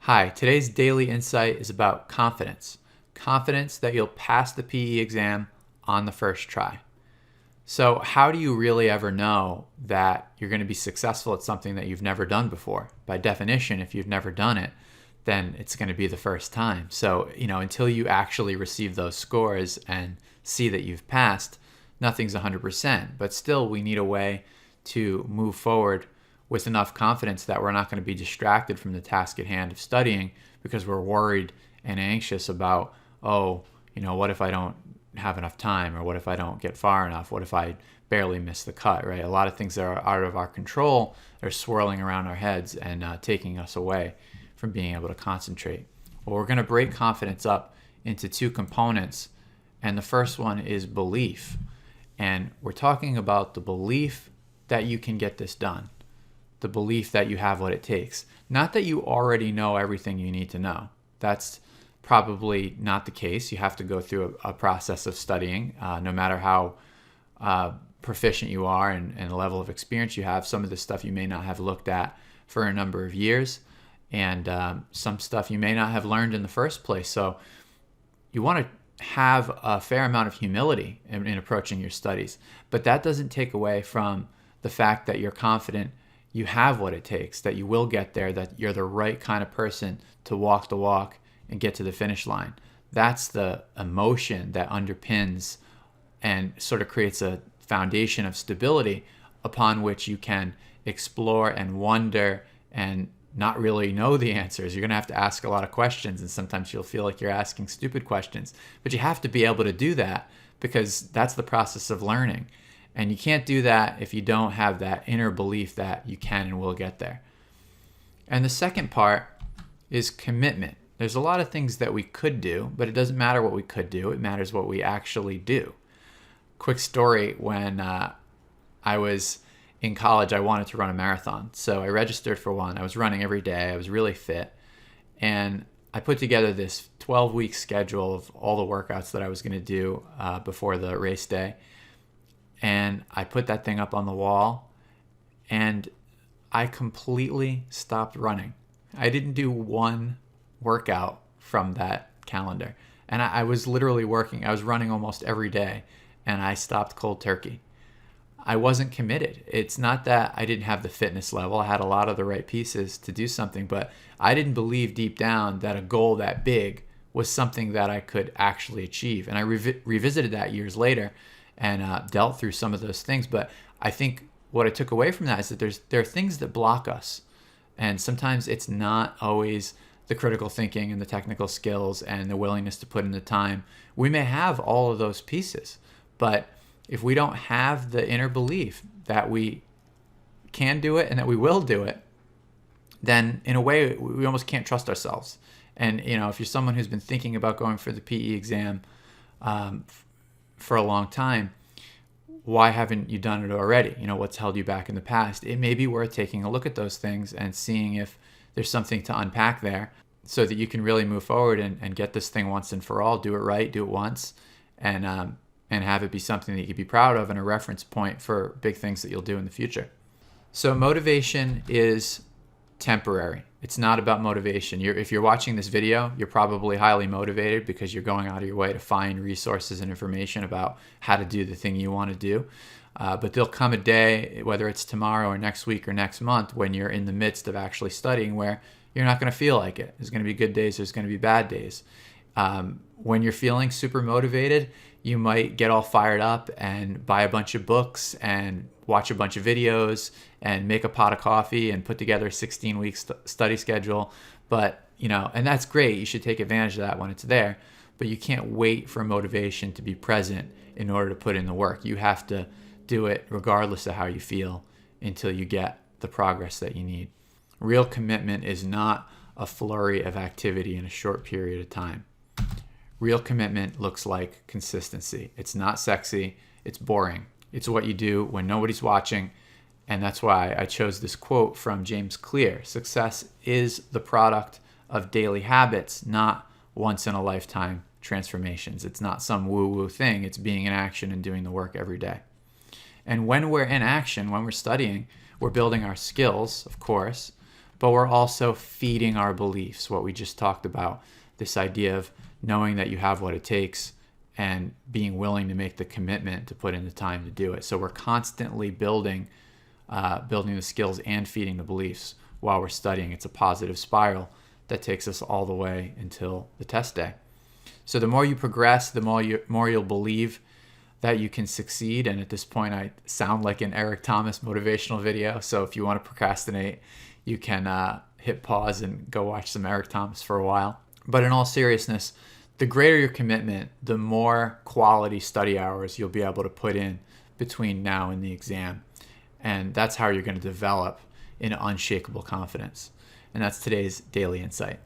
Hi, today's daily insight is about confidence. Confidence that you'll pass the PE exam on the first try. So, how do you really ever know that you're going to be successful at something that you've never done before? By definition, if you've never done it, then it's going to be the first time. So, until you actually receive those scores and see that you've passed, nothing's 100%. But still, we need a way to move forward with enough confidence that we're not going to be distracted from the task at hand of studying because we're worried and anxious about, what if I don't have enough time, or what if I don't get far enough? What if I barely miss the cut, right? A lot of things that are out of our control are swirling around our heads and taking us away from being able to concentrate. Well, we're going to break confidence up into two components, and the first one is belief. And we're talking about the belief that you can get this done. The belief that you have what it takes. Not that you already know everything you need to know. That's probably not the case. You have to go through a process of studying, no matter how proficient you are and the level of experience you have. Some of the stuff you may not have looked at for a number of years, and some stuff you may not have learned in the first place. So you want to have a fair amount of humility in approaching your studies, but that doesn't take away from the fact that you're confident you have what it takes, that you will get there, that you're the right kind of person to walk the walk and get to the finish line. That's the emotion that underpins and sort of creates a foundation of stability upon which you can explore and wonder and not really know the answers. You're going to have to ask a lot of questions, and sometimes you'll feel like you're asking stupid questions. But you have to be able to do that because that's the process of learning. And you can't do that if you don't have that inner belief that you can and will get there. And the second part is commitment. There's a lot of things that we could do, but it doesn't matter what we could do. It matters what we actually do. Quick story, when I was in college, I wanted to run a marathon. So I registered for one. I was running every day. I was really fit. And I put together this 12-week schedule of all the workouts that I was going to do before the race day. And I put that thing up on the wall, and I completely stopped running. I didn't do one workout from that calendar. And I was literally working. I was running almost every day, and I stopped cold turkey. I wasn't committed. It's not that I didn't have the fitness level. I had a lot of the right pieces to do something, but I didn't believe deep down that a goal that big was something that I could actually achieve. And I revisited that years later and dealt through some of those things. But I think what I took away from that is that there are things that block us. And sometimes it's not always the critical thinking and the technical skills and the willingness to put in the time. We may have all of those pieces, but if we don't have the inner belief that we can do it and that we will do it, then in a way we almost can't trust ourselves. And if you're someone who's been thinking about going for the PE exam for a long time, why haven't you done it already? What's held you back in the past? It may be worth taking a look at those things and seeing if there's something to unpack there so that you can really move forward and get this thing once and for all. Do it right, do it once, and have it be something that you can be proud of and a reference point for big things that you'll do in the future. So motivation is temporary. It's not about motivation. If you're watching this video, you're probably highly motivated because you're going out of your way to find resources and information about how to do the thing you want to do. But there'll come a day, whether it's tomorrow or next week or next month, when you're in the midst of actually studying where you're not going to feel like it. There's going to be good days. There's going to be bad days. When you're feeling super motivated, you might get all fired up and buy a bunch of books and watch a bunch of videos and make a pot of coffee and put together a 16-week study schedule. But, and that's great. You should take advantage of that when it's there. But you can't wait for motivation to be present in order to put in the work. You have to do it regardless of how you feel until you get the progress that you need. Real commitment is not a flurry of activity in a short period of time. Real commitment looks like consistency. It's not sexy. It's boring. It's what you do when nobody's watching. And that's why I chose this quote from James Clear. Success is the product of daily habits, not once-in-a-lifetime transformations. It's not some woo-woo thing. It's being in action and doing the work every day. And when we're in action, when we're studying, we're building our skills, of course, but we're also feeding our beliefs, what we just talked about, this idea of knowing that you have what it takes and being willing to make the commitment to put in the time to do it. So we're constantly building the skills and feeding the beliefs while we're studying. It's a positive spiral that takes us all the way until the test day. So the more you progress, the more you'll believe that you can succeed. And at this point, I sound like an Eric Thomas motivational video. So if you want to procrastinate, you can hit pause and go watch some Eric Thomas for a while. But in all seriousness, the greater your commitment, the more quality study hours you'll be able to put in between now and the exam. And that's how you're going to develop an unshakable confidence. And that's today's Daily Insight.